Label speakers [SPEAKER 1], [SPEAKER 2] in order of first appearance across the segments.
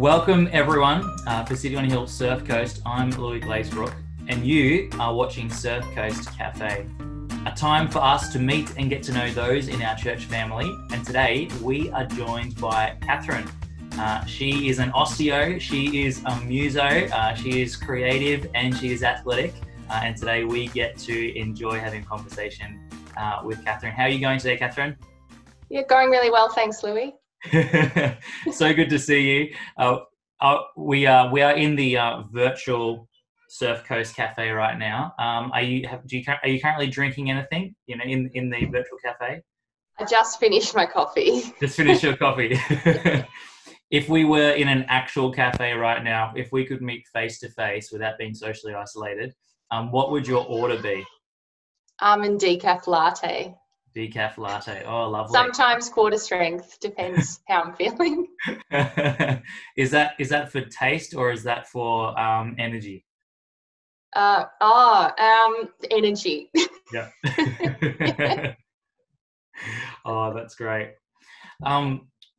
[SPEAKER 1] Welcome everyone for City on Hill Surf Coast. I'm Louis Glazebrook and you are watching Surf Coast Cafe, a time for us to meet and get to know those in our church family. And today we are joined by Catherine. She is an osteo, she is a muso, she is creative and she is athletic. And today we get to enjoy having a conversation with Catherine. How are you going today, Catherine?
[SPEAKER 2] Yeah, going really well, thanks, Louis.
[SPEAKER 1] So good to see you. We are in the virtual Surf Coast Cafe right now. Are you currently drinking anything? You know, in the virtual cafe.
[SPEAKER 2] I just finished my coffee.
[SPEAKER 1] Just finished your coffee. If we were in an actual cafe right now, if we could meet face to face without being socially isolated, what would your order be?
[SPEAKER 2] Almond decaf latte.
[SPEAKER 1] Decaf latte. Oh, lovely.
[SPEAKER 2] Sometimes quarter strength, depends how I'm feeling.
[SPEAKER 1] Is that for taste or is that for energy?
[SPEAKER 2] Energy.
[SPEAKER 1] Yeah. Oh, that's great.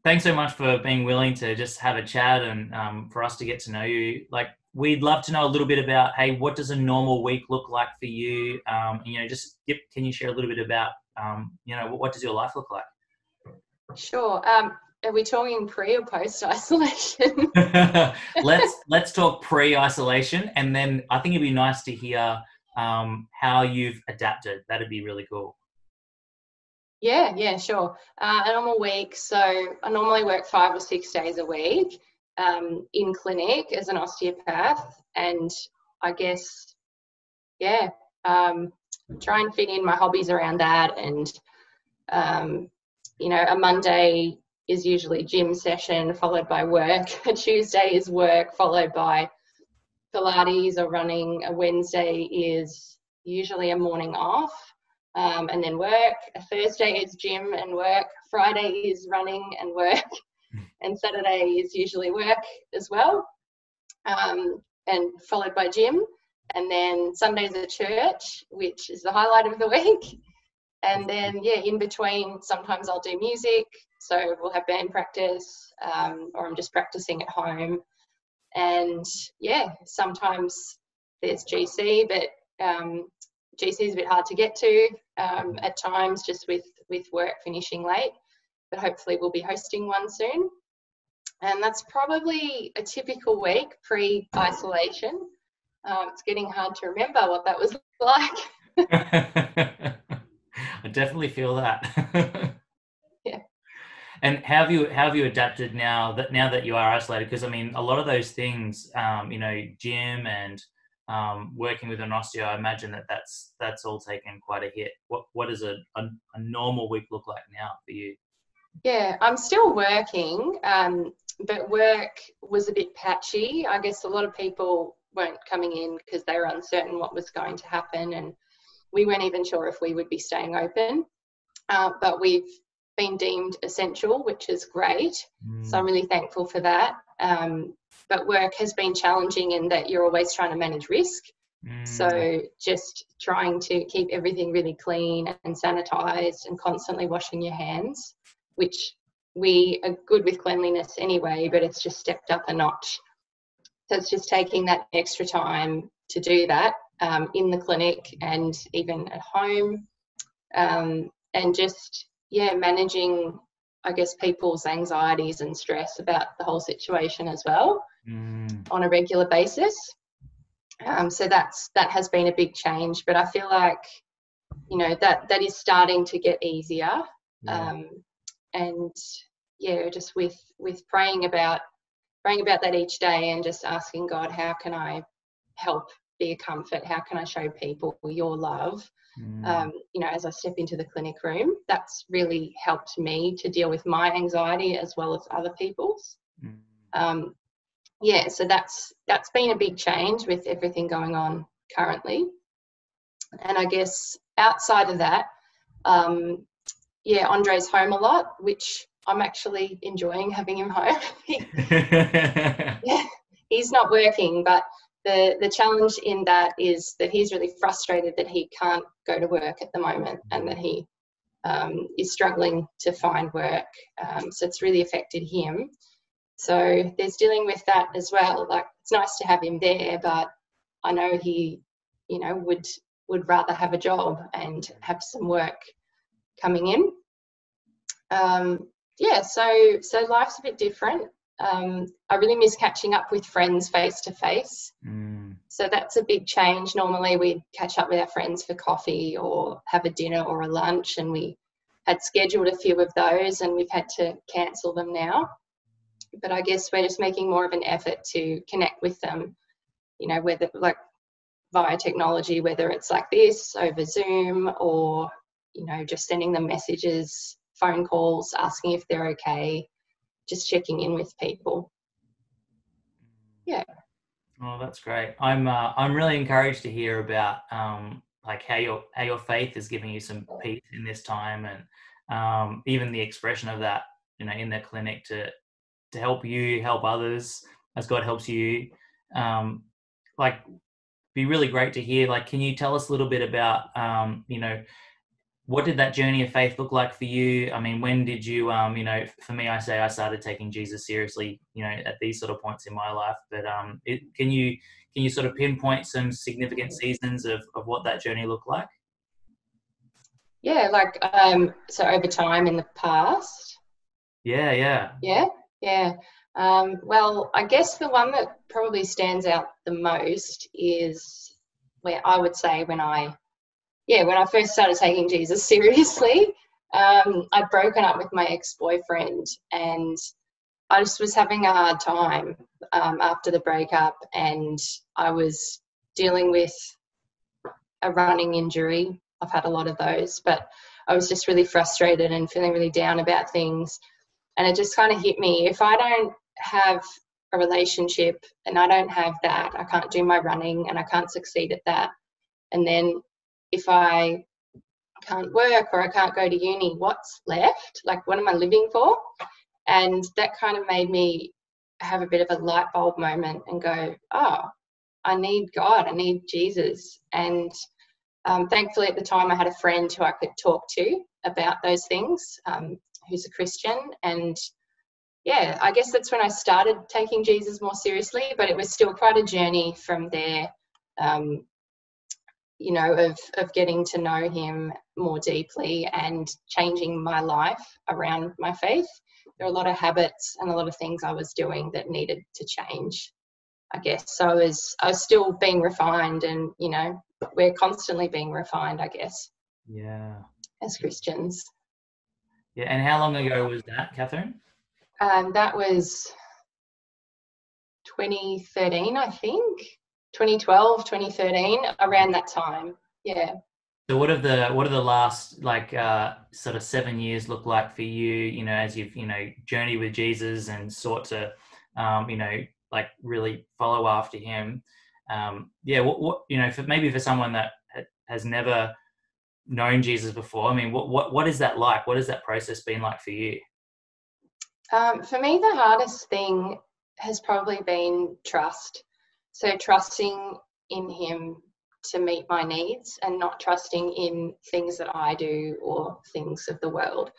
[SPEAKER 1] Thanks so much for being willing to just have a chat and for us to get to know you. Like, we'd love to know a little bit about, hey, what does a normal week look like for you? Can you share a little bit about, what does your life look like?
[SPEAKER 2] Sure. Are we talking pre or post isolation?
[SPEAKER 1] Let's talk pre-isolation, and then I think it'd be nice to hear how you've adapted. That'd be really cool.
[SPEAKER 2] Yeah, sure. A normal week. So I normally work 5 or 6 days a week in clinic as an osteopath, and I guess, try and fit in my hobbies around that. And, a Monday is usually gym session followed by work. A Tuesday is work followed by Pilates or running. A Wednesday is usually a morning off. And then work. A Thursday is gym and work. Friday is running and work. And Saturday is usually work as well, and followed by gym. And then Sunday's at church, which is the highlight of the week. And then, in between, sometimes I'll do music. So we'll have band practice, or I'm just practicing at home. And, sometimes there's GC, but GC is a bit hard to get to at times, just with work finishing late, but hopefully we'll be hosting one soon. And that's probably a typical week pre-isolation. It's getting hard to remember what that was like.
[SPEAKER 1] I definitely feel that.
[SPEAKER 2] Yeah.
[SPEAKER 1] And how have you adapted now that you are isolated? Because I mean, a lot of those things, gym and working with an osteo, I imagine that's all taken quite a hit. What does a normal week look like now for you?
[SPEAKER 2] Yeah, I'm still working, but work was a bit patchy. I guess a lot of people weren't coming in because they were uncertain what was going to happen, and we weren't even sure if we would be staying open. But we've been deemed essential, which is great. So I'm really thankful for that. But work has been challenging in that you're always trying to manage risk. So just trying to keep everything really clean and sanitized and constantly washing your hands, which we are good with cleanliness anyway, but it's just stepped up a notch. So it's just taking that extra time to do that in the clinic and even at home, and just, managing, I guess, people's anxieties and stress about the whole situation as well on a regular basis. So that has been a big change, but I feel like, that is starting to get easier. And just with praying about that each day and just asking God, how can I help be a comfort? How can I show people your love? As I step into the clinic room, that's really helped me to deal with my anxiety as well as other people's. So that's been a big change with everything going on currently. And I guess outside of that, Andre's home a lot, which I'm actually enjoying having him home. He's not working, but the challenge in that is that he's really frustrated that he can't go to work at the moment and that he is struggling to find work. So it's really affected him. So there's dealing with that as well. Like, it's nice to have him there, but I know he, you know, would rather have a job and have some work coming in. Yeah, so life's a bit different. I really miss catching up with friends face to face. So that's a big change. Normally we'd catch up with our friends for coffee or have a dinner or a lunch, and we had scheduled a few of those and we've had to cancel them now. But I guess we're just making more of an effort to connect with them, you know, whether like via technology, whether it's like this over Zoom or, you know, just sending them messages, phone calls, asking if they're okay, just checking in with people. Yeah.
[SPEAKER 1] Oh, that's great. I'm really encouraged to hear about like how your faith is giving you some peace in this time, and even the expression of that, you know, in the clinic to help you help others as God helps you. Like, be really great to hear. Like, can you tell us a little bit about you know, what did that journey of faith look like for you? I mean, when did you, you know, for me, I say I started taking Jesus seriously, you know, at these sort of points in my life. But can you sort of pinpoint some significant seasons of what that journey looked like?
[SPEAKER 2] Yeah, like, so over time in the past.
[SPEAKER 1] Yeah.
[SPEAKER 2] Yeah. Well, I guess the one that probably stands out the most is where I would say when I first started taking Jesus seriously. I'd broken up with my ex-boyfriend and I just was having a hard time after the breakup, and I was dealing with a running injury. I've had a lot of those, but I was just really frustrated and feeling really down about things. And it just kind of hit me. If I don't have a relationship and I don't have that, I can't do my running and I can't succeed at that. And then if I can't work or I can't go to uni, what's left? Like, what am I living for? And that kind of made me have a bit of a light bulb moment and go, oh, I need God, I need Jesus. And thankfully at the time I had a friend who I could talk to about those things, who's a Christian. And yeah, I guess that's when I started taking Jesus more seriously, but it was still quite a journey from there, you know, of getting to know him more deeply and changing my life around my faith. There are a lot of habits and a lot of things I was doing that needed to change, I guess. So I was still being refined, and, you know, we're constantly being refined, I guess.
[SPEAKER 1] Yeah.
[SPEAKER 2] As Christians.
[SPEAKER 1] Yeah. And how long ago was that, Catherine?
[SPEAKER 2] That was 2013, I think. 2012, 2013, around that time. Yeah.
[SPEAKER 1] So what have the last like sort of 7 years look like for you? You know, as you've, you know, journeyed with Jesus and sought to, you know, like really follow after him. Yeah. What you know, for someone that has never known Jesus before, I mean, what is that like? What has that process been like for you?
[SPEAKER 2] For me, the hardest thing has probably been trust. So trusting in him to meet my needs and not trusting in things that I do or things of the world,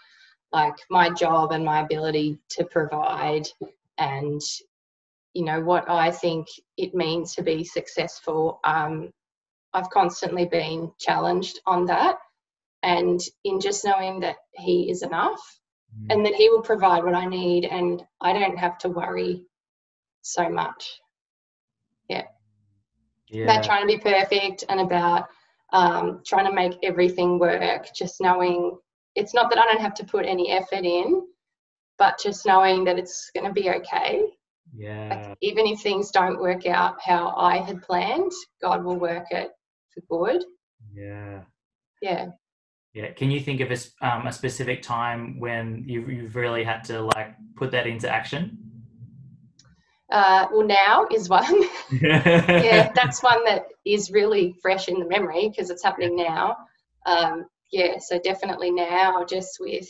[SPEAKER 2] like my job and my ability to provide and, you know, what I think it means to be successful. I've constantly been challenged on that, and in just knowing that he is enough and that he will provide what I need and I don't have to worry so much. Yeah. About trying to be perfect and about trying to make everything work, just knowing it's not that I don't have to put any effort in, but just knowing that it's going to be okay.
[SPEAKER 1] Yeah.
[SPEAKER 2] Like, even if things don't work out how I had planned, God will work it for good.
[SPEAKER 1] Yeah.
[SPEAKER 2] Yeah.
[SPEAKER 1] Yeah. Can you think of a specific time when you've really had to like put that into action?
[SPEAKER 2] Well, now is one. Yeah, that's one that is really fresh in the memory because it's happening now. Yeah, so definitely now, just with,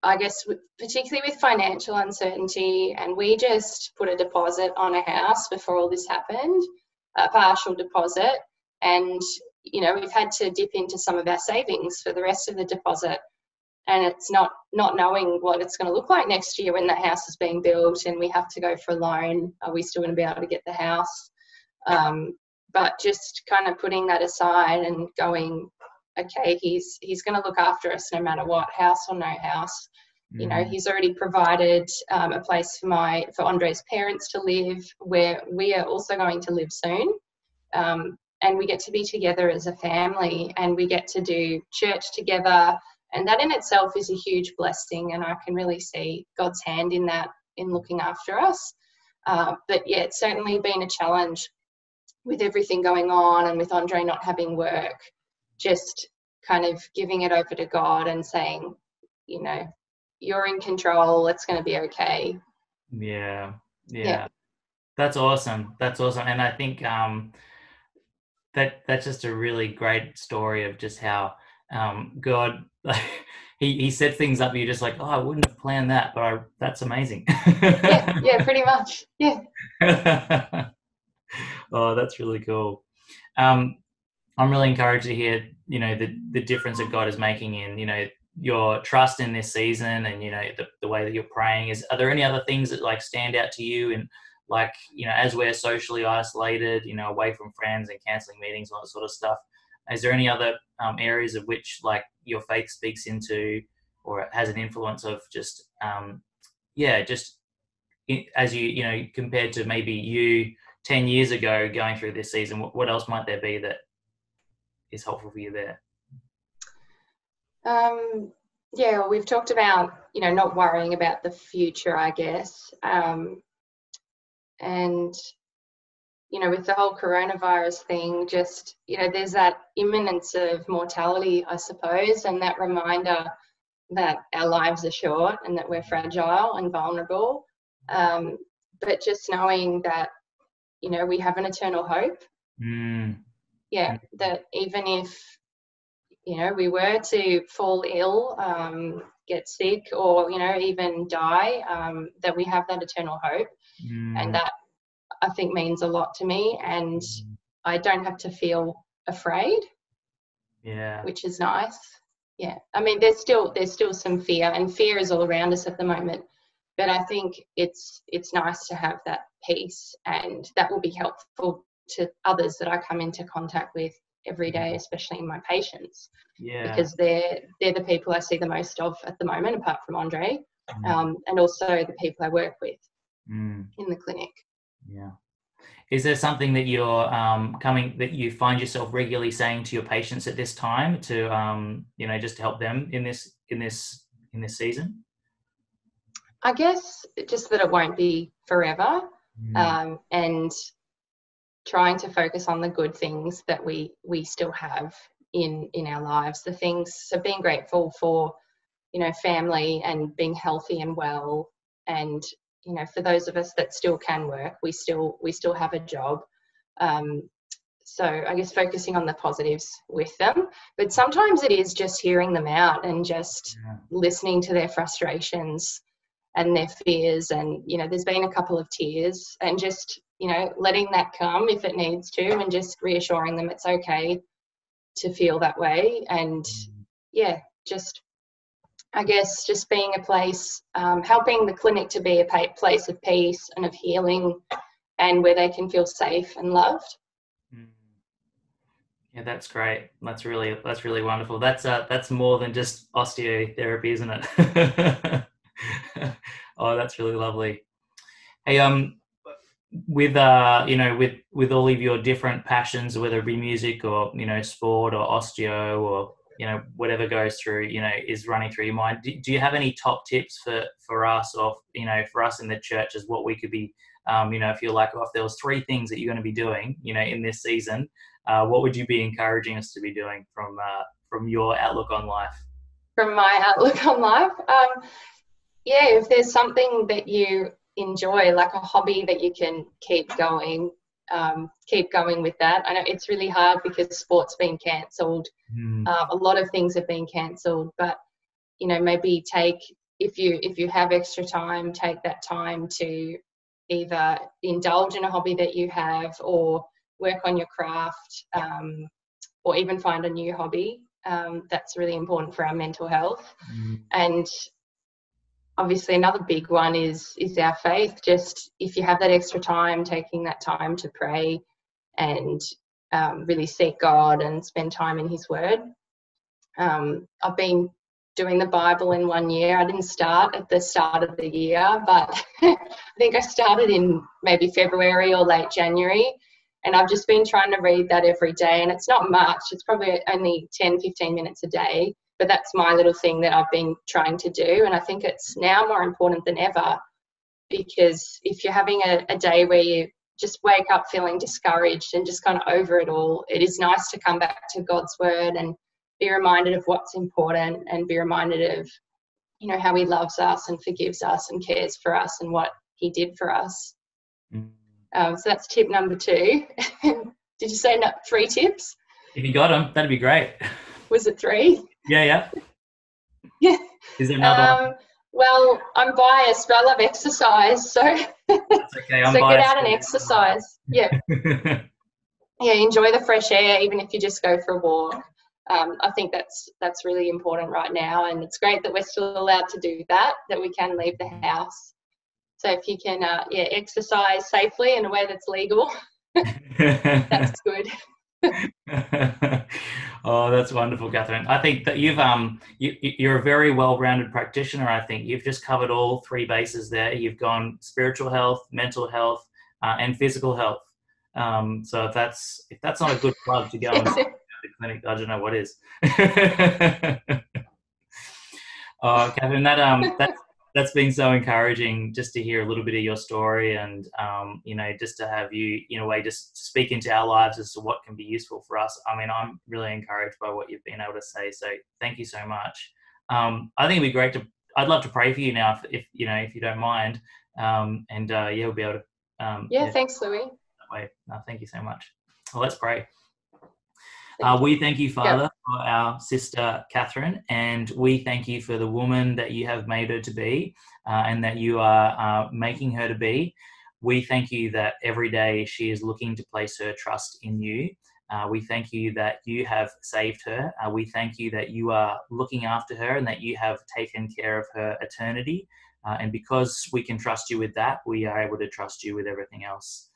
[SPEAKER 2] I guess, particularly with financial uncertainty, and we just put a deposit on a house before all this happened, a partial deposit, and, you know, we've had to dip into some of our savings for the rest of the deposit. and it's not knowing what it's going to look like next year when the house is being built and we have to go for a loan. Are we still going to be able to get the house? But just kind of putting that aside and going, okay, he's going to look after us no matter what, house or no house. You know, he's already provided a place for Andre's parents to live, where we are also going to live soon. And we get to be together as a family, and we get to do church together. And that in itself is a huge blessing. And I can really see God's hand in that, in looking after us. But yeah, it's certainly been a challenge with everything going on, and with Andre not having work, just kind of giving it over to God and saying, you know, you're in control, it's going to be okay.
[SPEAKER 1] Yeah. That's awesome. And I think that's just a really great story of just how God, like, he set things up. You're just like, oh, I wouldn't have planned that, but that's amazing.
[SPEAKER 2] yeah, pretty much. Yeah.
[SPEAKER 1] Oh, that's really cool. I'm really encouraged to hear, you know, the difference that God is making in, you know, your trust in this season, and, you know, the way that you're praying. Are there any other things that like stand out to you? And like, you know, as we're socially isolated, you know, away from friends and cancelling meetings and all that sort of stuff, is there any other areas of which like your faith speaks into, or has an influence of just, as you know, compared to maybe you 10 years ago going through this season, what else might there be that is helpful for you there?
[SPEAKER 2] Yeah, well, we've talked about, you know, not worrying about the future, I guess. And, you know, with the whole coronavirus thing, just, you know, there's that imminence of mortality, I suppose, and that reminder that our lives are short and that we're fragile and vulnerable. But just knowing that, you know, we have an eternal hope. Yeah, that even if, you know, we were to fall ill, get sick, or, you know, even die, that we have that eternal hope. And that, I think, means a lot to me, and I don't have to feel afraid, which is nice. Yeah, I mean, there's still some fear, and fear is all around us at the moment, but I think it's nice to have that peace, and that will be helpful to others that I come into contact with every day, especially my patients, because they're the people I see the most of at the moment, apart from Andre, and also the people I work with in the clinic.
[SPEAKER 1] Yeah. Is there something that you're that you find yourself regularly saying to your patients at this time to you know, just to help them in this season?
[SPEAKER 2] I guess just that it won't be forever, and trying to focus on the good things that we still have in our lives. The things, so being grateful for, you know, family and being healthy and well, and, you know, for those of us that still can work, we still have a job. So I guess focusing on the positives with them, but sometimes it is just hearing them out and just listening to their frustrations and their fears. And, you know, there's been a couple of tears, and just, you know, letting that come if it needs to, and just reassuring them it's okay to feel that way. And yeah, just, I guess, just being a place, helping the clinic to be a place of peace and of healing, and where they can feel safe and loved.
[SPEAKER 1] Yeah, that's great. That's really wonderful. That's more than just osteotherapy, isn't it? Oh, that's really lovely. Hey, with you know, with all of your different passions, whether it be music or, you know, sport or osteo, or, you know, whatever goes through, you know, is running through your mind, do you have any top tips for us, or, you know, for us in the church, as what we could be, you know, if you're like, if there was 3 things that you're going to be doing, you know, in this season, what would you be encouraging us to be doing from your outlook on life?
[SPEAKER 2] From my outlook on life, yeah, if there's something that you enjoy, like a hobby that you can keep going with that. I know it's really hard because sport's been cancelled. A lot of things have been cancelled, but, you know, maybe if you have extra time, take that time to either indulge in a hobby that you have, or work on your craft, or even find a new hobby. That's really important for our mental health.
[SPEAKER 1] Mm.
[SPEAKER 2] And obviously another big one is our faith. Just if you have that extra time, taking that time to pray and really seek God and spend time in his word. I've been doing the Bible in 1 year. I didn't start at the start of the year, but I think I started in maybe February or late January. And I've just been trying to read that every day. And it's not much. It's probably only 10, 15 minutes a day. But that's my little thing that I've been trying to do. And I think it's now more important than ever, because if you're having a day where you just wake up feeling discouraged and just kind of over it all, it is nice to come back to God's word and be reminded of what's important and be reminded of, you know, how he loves us and forgives us and cares for us and what he did for us. So that's tip number 2. Did you say 3 tips?
[SPEAKER 1] If you got them, that'd be great.
[SPEAKER 2] Was it 3?
[SPEAKER 1] Yeah.
[SPEAKER 2] Yeah.
[SPEAKER 1] Is there another one?
[SPEAKER 2] Well, I'm biased, but I love exercise, so
[SPEAKER 1] That's okay. I'm
[SPEAKER 2] so
[SPEAKER 1] biased.
[SPEAKER 2] Get out and exercise. Yeah. Yeah, enjoy the fresh air, even if you just go for a walk. I think that's really important right now, and it's great that we're still allowed to do that we can leave the house. So if you can, exercise safely in a way that's legal, that's good.
[SPEAKER 1] Oh, that's wonderful, Catherine. I think that you're a very well-rounded practitioner. I think you've just covered all 3 bases there. You've gone spiritual health, mental health, and physical health. So if that's not a good plug to go and see the clinic, I don't know what is. Oh, Catherine, that's been so encouraging just to hear a little bit of your story, and just to have you in a way just speak into our lives as to what can be useful for us. I mean, I'm really encouraged by what you've been able to say, so thank you so much. I think it'd be great I'd love to pray for you now if you don't mind, we'll be able to
[SPEAKER 2] thanks, Louis.
[SPEAKER 1] That way. Thank you so much. Well, let's pray. We thank you, Father, for our sister Catherine, and we thank you for the woman that you have made her to be, and that you are making her to be. We thank you that every day she is looking to place her trust in you. We thank you that you have saved her. We thank you that you are looking after her and that you have taken care of her eternity. And because we can trust you with that, we are able to trust you with everything else.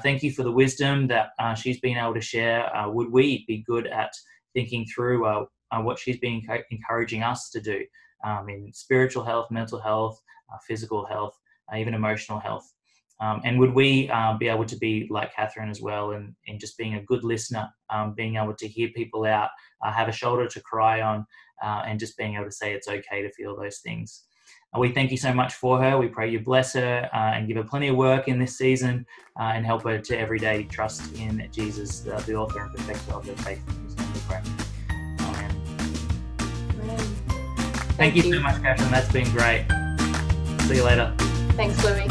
[SPEAKER 1] Thank you for the wisdom that she's been able to share. Would we be good at thinking through what she's been encouraging us to do in spiritual health, mental health, physical health, even emotional health? And would we be able to be like Catherine as well, in just being a good listener, being able to hear people out, have a shoulder to cry on, and just being able to say it's okay to feel those things. We thank you so much for her. We pray you bless her and give her plenty of work in this season, and help her to every day trust in Jesus, the author and perfecter of her faith. In his name we pray. Amen. Thank you so much, Catherine. That's been great. See you later.
[SPEAKER 2] Thanks, Louis.